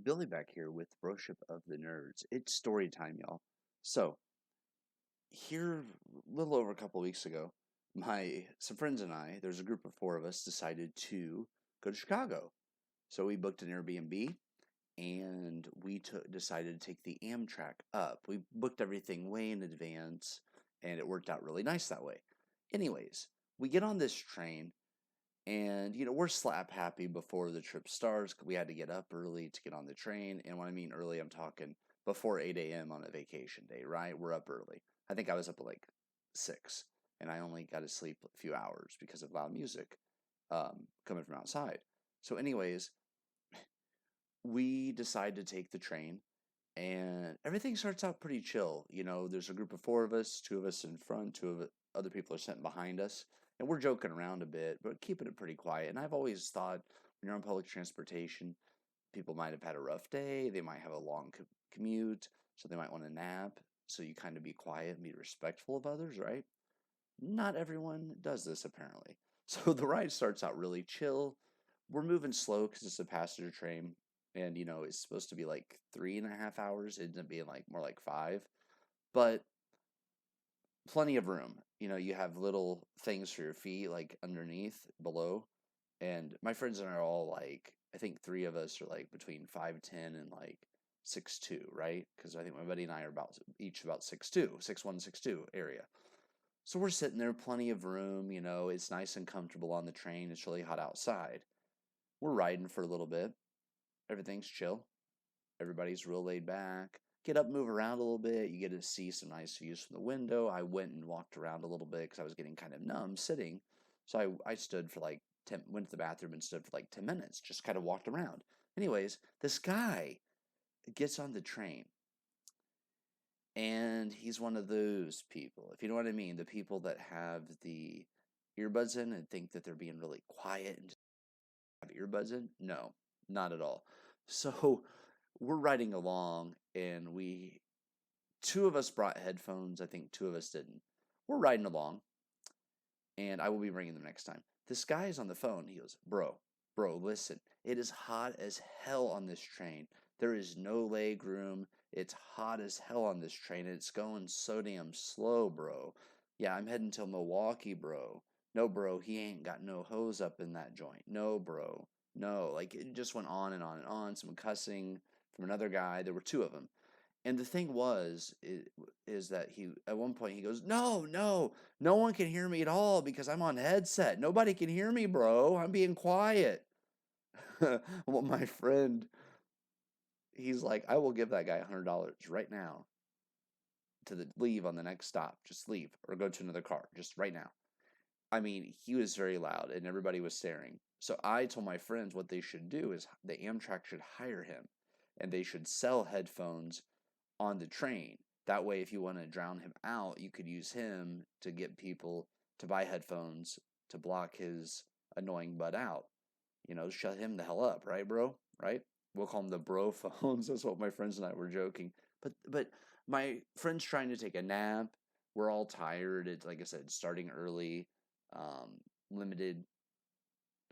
Billy back here with Broship of the Nerds. It's story time, y'all. So, here, a little over a couple weeks ago, some friends and I, there's a group of four of us, decided to go to Chicago. So we booked an Airbnb and we decided to take the Amtrak up. We booked everything way in advance and it worked out really nice that way. Anyways, we get on this train and, we're slap happy before the trip starts. We had to get up early to get on the train. And when I mean early, I'm talking before 8 a.m. on a vacation day, right? We're up early. I think I was up at like 6, and I only got to sleep a few hours because of loud music coming from outside. So, anyways, we decide to take the train, and everything starts out pretty chill. There's a group of four of us, two of us in front, two of other people are sitting behind us, and we're joking around a bit, but keeping it pretty quiet. And I've always thought when you're on public transportation, people might have had a rough day, they might have a long commute, so they might want to nap. So you kind of be quiet and be respectful of others, right? Not everyone does this apparently. So the ride starts out really chill. We're moving slow because it's a passenger train, and it's supposed to be like 3.5 hours. It ends up being like more like 5, but plenty of room. You have little things for your feet, like underneath, below. And my friends and I are all like, I think three of us are like between 5'10" and like 6'2", right? Because I think my buddy and I are each about 6'2", 6'1", 6'2" area. So we're sitting there, plenty of room, it's nice and comfortable on the train. It's really hot outside. We're riding for a little bit. Everything's chill. Everybody's real laid back. Get up, move around a little bit. You get to see some nice views from the window. I went and walked around a little bit because I was getting kind of numb sitting. So I stood for like 10, went to the bathroom and stood for like 10 minutes, just kind of walked around. Anyways, this guy gets on the train, and he's one of those people, if you know what I mean, the people that have the earbuds in and think that they're being really quiet and just have earbuds in. No, not at all. So we're riding along, and two of us brought headphones. I think two of us didn't. We're riding along, and I will be bringing them next time. This guy is on the phone. He goes, bro, listen. It is hot as hell on this train. There is no leg room. It's hot as hell on this train. It's going so damn slow, bro. Yeah, I'm heading to Milwaukee, bro. No, bro, he ain't got no hose up in that joint. No, bro. No. Like, it just went on and on and on. Some cussing from another guy. There were two of them. And the thing is that he at one point he goes, no one can hear me at all because I'm on headset. Nobody can hear me, bro. I'm being quiet. Well, my friend, he's like, I will give that guy $100 right now to leave on the next stop. Just leave or go to another car. Just right now. I mean, he was very loud and everybody was staring. So I told my friends what they should do is the Amtrak should hire him and they should sell headphones on the train. That way, if you want to drown him out, you could use him to get people to buy headphones to block his annoying butt out. Shut him the hell up, right, bro? Right? We'll call them the bro phones. That's what my friends and I were joking. But my friend's trying to take a nap. We're all tired. It's like I said, starting early. Limited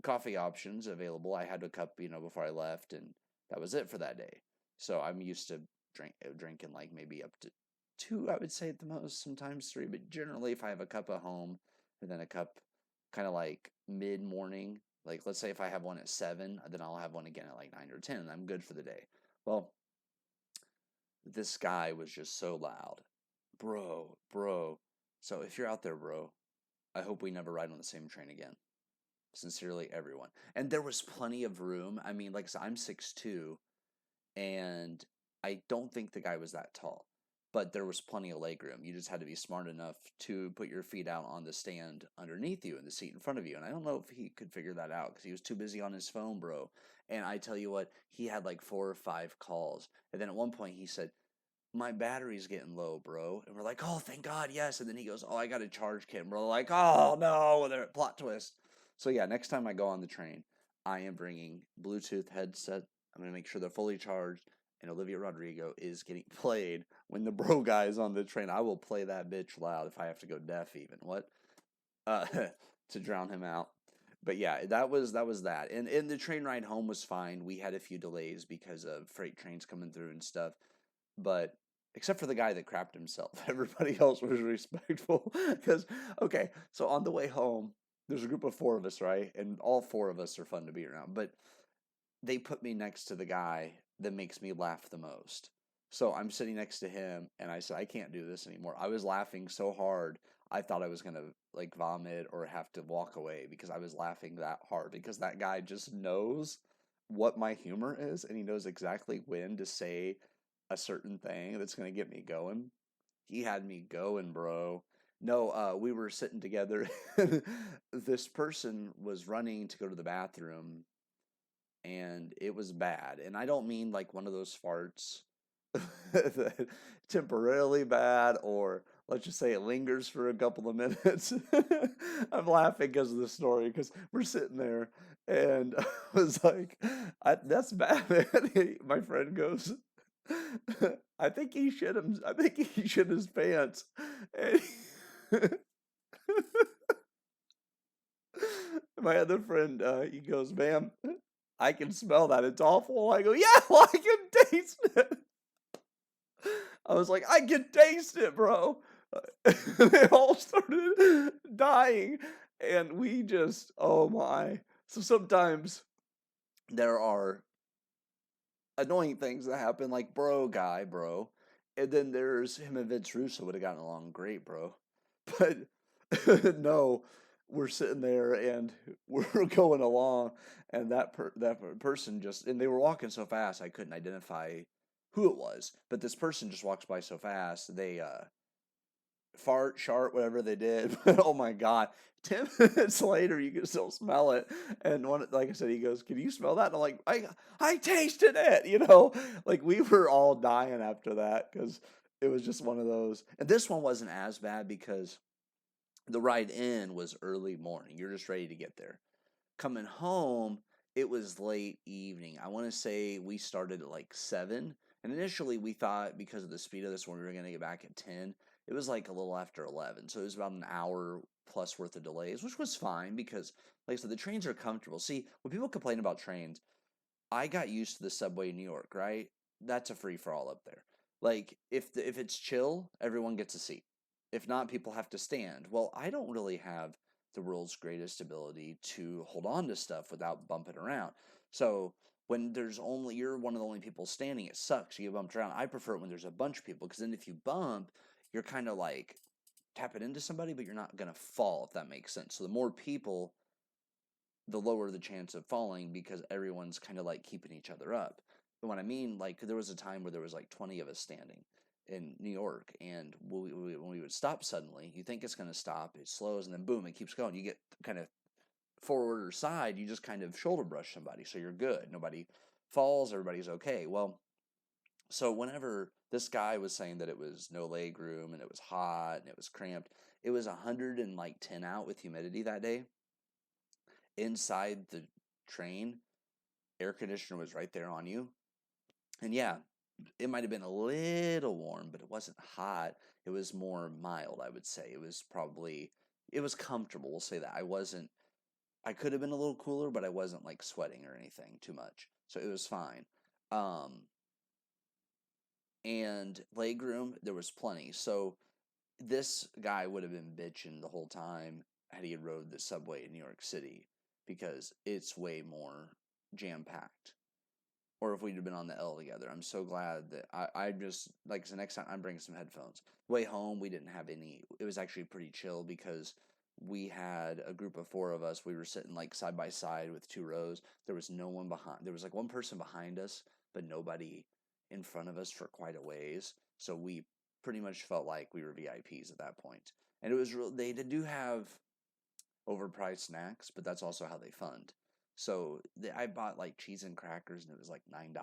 coffee options available. I had a cup, before I left, and that was it for that day. So I'm used to drinking like maybe up to 2, I would say at the most, sometimes 3, but generally if I have a cup at home and then a cup kind of like mid morning, like let's say if I have one at 7, then I'll have one again at like 9 or 10, and I'm good for the day. Well, this guy was just so loud. Bro. So if you're out there, bro, I hope we never ride on the same train again. Sincerely, everyone. And there was plenty of room. I mean, like I said, I'm 6'2", and I don't think the guy was that tall, but there was plenty of leg room. You just had to be smart enough to put your feet out on the stand underneath you in the seat in front of you. And I don't know if he could figure that out because he was too busy on his phone, bro. And I tell you what, he had like 4 or 5 calls. And then at one point he said, my battery's getting low, bro. And we're like, oh, thank God, yes. And then he goes, oh, I got a charge kit. And we're like, oh, no, plot twist. So yeah, next time I go on the train, I am bringing Bluetooth headset. I'm going to make sure they're fully charged. And Olivia Rodrigo is getting played when the bro guy is on the train. I will play that bitch loud if I have to go deaf even. What? Uh, to drown him out. But yeah, that was that. And the train ride home was fine. We had a few delays because of freight trains coming through and stuff. But except for the guy that crapped himself, everybody else was respectful. Because okay, so on the way home, there's a group of four of us, right? And all four of us are fun to be around. But they put me next to the guy that makes me laugh the most. So I'm sitting next to him and I said, I can't do this anymore. I was laughing so hard, I thought I was going to like vomit or have to walk away because I was laughing that hard because that guy just knows what my humor is and he knows exactly when to say a certain thing that's going to get me going. He had me going, bro. No, we were sitting together. This person was running to go to the bathroom and it was bad. And I don't mean like one of those farts that temporarily bad, or let's just say it lingers for a couple of minutes. I'm laughing because of the story because we're sitting there and I was like, that's bad, man. My friend goes, I think he shit his pants. And my other friend, he goes, ma'am, I can smell that. It's awful. I go, yeah, well, I can taste it. I was like, I can taste it, bro. They all started dying. And we just, oh my. So sometimes there are annoying things that happen, like bro guy, bro. And then there's him and Vince Russo would have gotten along great, bro. But no, we're sitting there and we're going along, and that person just, and they were walking so fast I couldn't identify who it was. But this person just walks by so fast, they fart, shart, whatever they did. But oh my god, 10 minutes later, you can still smell it. And one, like I said, he goes, "Can you smell that?" And I'm like, I tasted it. Like we were all dying after that because it was just one of those. And this one wasn't as bad because the ride in was early morning. You're just ready to get there. Coming home, it was late evening. I want to say we started at like 7. And initially, we thought because of the speed of this one, we were going to get back at 10. It was like a little after 11. So it was about an hour plus worth of delays, which was fine because, like I said, the trains are comfortable. See, when people complain about trains, I got used to the subway in New York, right? That's a free for all up there. Like if it's chill, everyone gets a seat. If not, people have to stand. Well, I don't really have the world's greatest ability to hold on to stuff without bumping around. So when you're one of the only people standing, it sucks. You get bumped around. I prefer it when there's a bunch of people because then if you bump, you're kind of like tapping into somebody, but you're not gonna fall if that makes sense. So the more people, the lower the chance of falling because everyone's kind of like keeping each other up. But what I mean, like, there was a time where there was like 20 of us standing in New York, and when we would stop suddenly, you think it's going to stop, it slows, and then boom, it keeps going. You get kind of forward or side, you just kind of shoulder brush somebody, so you're good. Nobody falls, everybody's okay. Well, so whenever this guy was saying that it was no leg room and it was hot and it was cramped, it was 110 out with humidity that day inside the train. Air conditioner was right there on you. And yeah, it might have been a little warm, but it wasn't hot. It was more mild, I would say. It was comfortable. We'll say that. I could have been a little cooler, but I wasn't like sweating or anything too much. So it was fine. Um, and legroom, there was plenty. So this guy would have been bitching the whole time had he rode the subway in New York City because it's way more jam packed. Or if we'd have been on the L together. I'm so glad that I just, like, so next time I'm bringing some headphones. Way home, we didn't have any. It was actually pretty chill because we had a group of four of us. We were sitting like side by side with 2 rows. There was no one behind. There was like one person behind us, but nobody in front of us for quite a ways. So we pretty much felt like we were VIPs at that point. And it was real. They do have overpriced snacks, but that's also how they fund. So I bought like cheese and crackers, and it was like $9.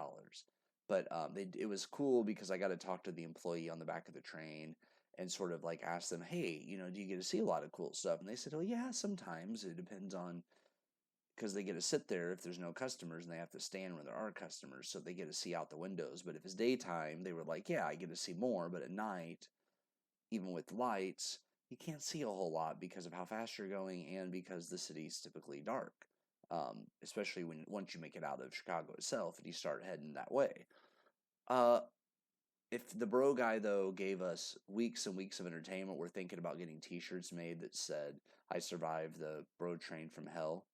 But it was cool because I got to talk to the employee on the back of the train and sort of like ask them, hey, do you get to see a lot of cool stuff? And they said, oh yeah, sometimes it depends on, because they get to sit there if there's no customers, and they have to stand where there are customers, so they get to see out the windows. But if it's daytime, they were like, yeah, I get to see more. But at night, even with lights, you can't see a whole lot because of how fast you're going and because the city's typically dark. Especially when once you make it out of Chicago itself and you start heading that way. Uh, if the bro guy though gave us weeks and weeks of entertainment, we're thinking about getting T-shirts made that said "I survived the bro train from hell."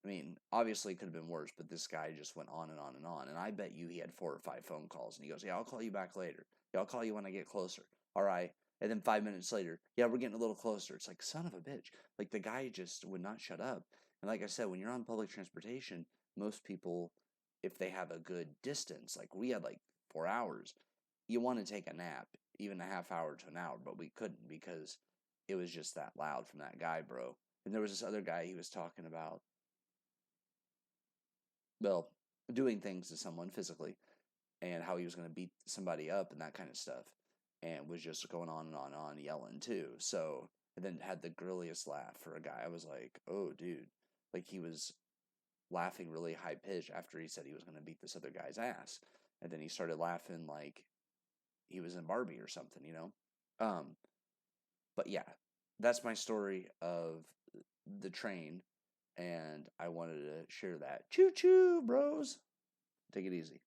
I mean, obviously it could have been worse, but this guy just went on and on and on. And I bet you he had 4 or 5 phone calls. And he goes, "Yeah, I'll call you back later. Yeah, I'll call you when I get closer. All right." And then 5 minutes later, "Yeah, we're getting a little closer." It's like, son of a bitch. Like, the guy just would not shut up. And like I said, when you're on public transportation, most people, if they have a good distance, like we had like 4 hours, you want to take a nap, even a half hour to an hour, but we couldn't because it was just that loud from that guy, bro. And there was this other guy he was talking about, well, doing things to someone physically and how he was going to beat somebody up and that kind of stuff. And was just going on and on and on, yelling too. So, and then had the grilliest laugh for a guy. I was like, oh, dude. Like, he was laughing really high pitched after he said he was going to beat this other guy's ass. And then he started laughing like he was in Barbie or something, you know? Um, but yeah, that's my story of the train. And I wanted to share that. Choo choo, bros. Take it easy.